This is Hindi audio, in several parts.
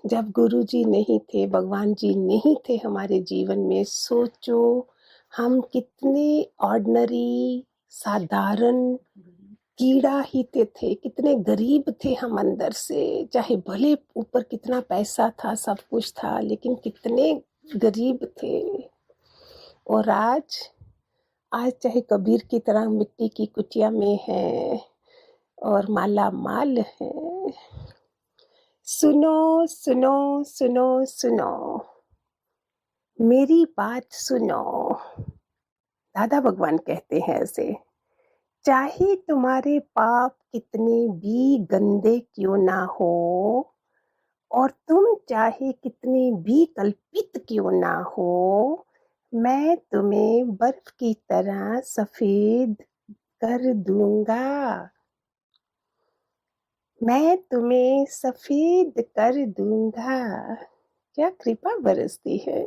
जब गुरुजी नहीं थे, भगवान जी नहीं थे हमारे जीवन में, सोचो हम कितने ऑर्डिनरी, साधारण कीड़ा ही थे, कितने गरीब थे हम अंदर से। चाहे भले ऊपर कितना पैसा था, सब कुछ था, लेकिन कितने गरीब थे। और आज चाहे कबीर की तरह मिट्टी की कुटिया में हैं और माला माल हैं। सुनो सुनो सुनो सुनो, मेरी बात सुनो। दादा भगवान कहते हैं ऐसे, चाहे तुम्हारे पाप कितने भी गंदे क्यों ना हो, और तुम चाहे कितने भी कल्पित क्यों ना हो, मैं तुम्हें बर्फ की तरह सफेद कर दूंगा। मैं तुम्हें सफेद कर दूंगा। क्या कृपा बरसती है।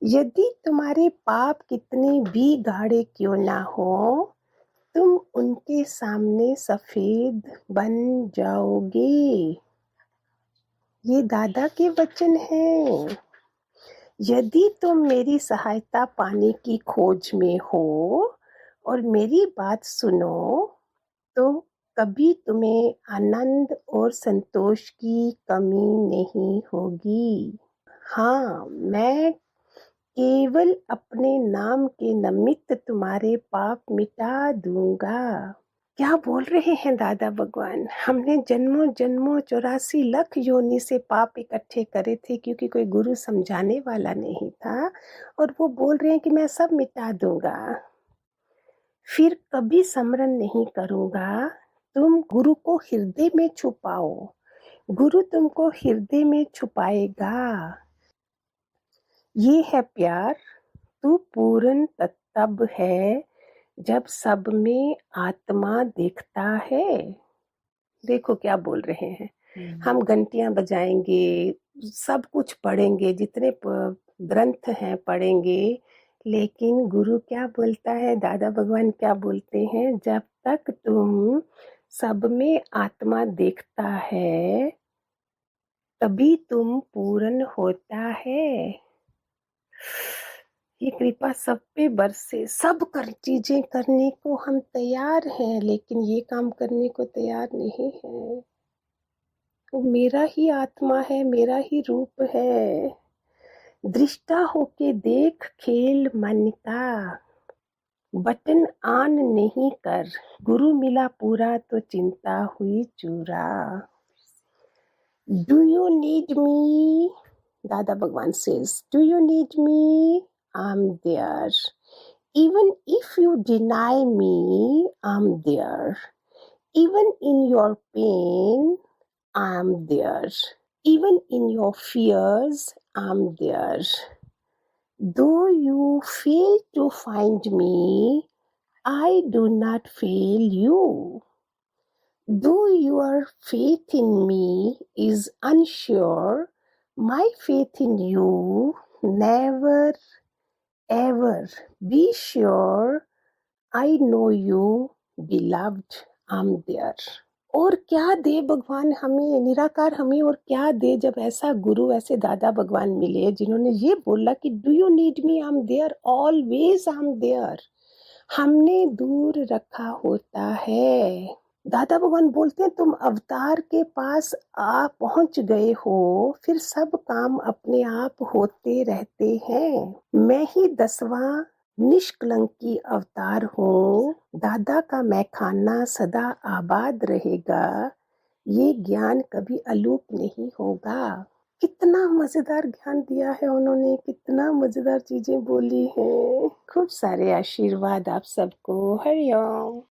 यदि तुम्हारे पाप कितने भी गाढ़े क्यों ना हो, तुम उनके सामने सफेद बन जाओगे। ये दादा के वचन हैं। यदि तुम मेरी सहायता पाने की खोज में हो और मेरी बात सुनो, तो कभी तुम्हें आनंद और संतोष की कमी नहीं होगी। हाँ, मैं केवल अपने नाम के निमित्त तुम्हारे पाप मिटा दूंगा। क्या बोल रहे हैं दादा भगवान। हमने जन्मों जन्मों 84 लाख योनि से पाप इकट्ठे करे थे, क्योंकि कोई गुरु समझाने वाला नहीं था, और वो बोल रहे हैं कि मैं सब मिटा दूंगा, फिर कभी स्मरण नहीं करूंगा। तुम गुरु को हृदय में छुपाओ, गुरु तुमको हृदय में छुपाएगा। ये है प्यार, तू पूर्ण तब है जब सब में आत्मा देखता है। देखो क्या बोल रहे हैं। हम घंटियां बजाएंगे, सब कुछ पढ़ेंगे, जितने ग्रंथ हैं पढ़ेंगे, लेकिन गुरु क्या बोलता है, दादा भगवान क्या बोलते हैं, जब तक तुम सब में आत्मा देखता है तभी तुम पूर्ण होता है। ये कृपा सब पे बरसे। सब चीजें करने को हम तैयार हैं, लेकिन ये काम करने को तैयार नहीं है। वो मेरा ही आत्मा है, मेरा ही रूप है। दृष्टा होके देख खेल मन का, बटन ऑन नहीं कर। गुरु मिला पूरा तो चिंता हुई चूरा। डू यू नीड मी, दादा भगवान says, do you need me? I'm there. Even if you deny me, I'm there. Even in your pain, I'm there. Even in your fears, I'm there. Though you fail to find me, I do not fail you. Though your faith in me is unsure, my faith in you never ever. Be sure I know you, beloved, I'm there. और क्या दे भगवान हमें, निराकार हमें और क्या दे, जब ऐसा गुरु, ऐसे दादा भगवान मिले जिन्होंने ये बोला कि do you need me, I am there, always I am there. हमने दूर रखा होता है। दादा भगवान बोलते हैं तुम अवतार के पास आ पहुंच गए हो, फिर सब काम अपने आप होते रहते हैं। मैं ही 10वां निष्कलंकी अवतार हूँ। दादा का मैं खाना सदा आबाद रहेगा। ये ज्ञान कभी अलूप नहीं होगा। कितना मजेदार ज्ञान दिया है उन्होंने, कितना मजेदार चीजें बोली हैं। खूब सारे आशीर्वाद आप सबको। हरिओम।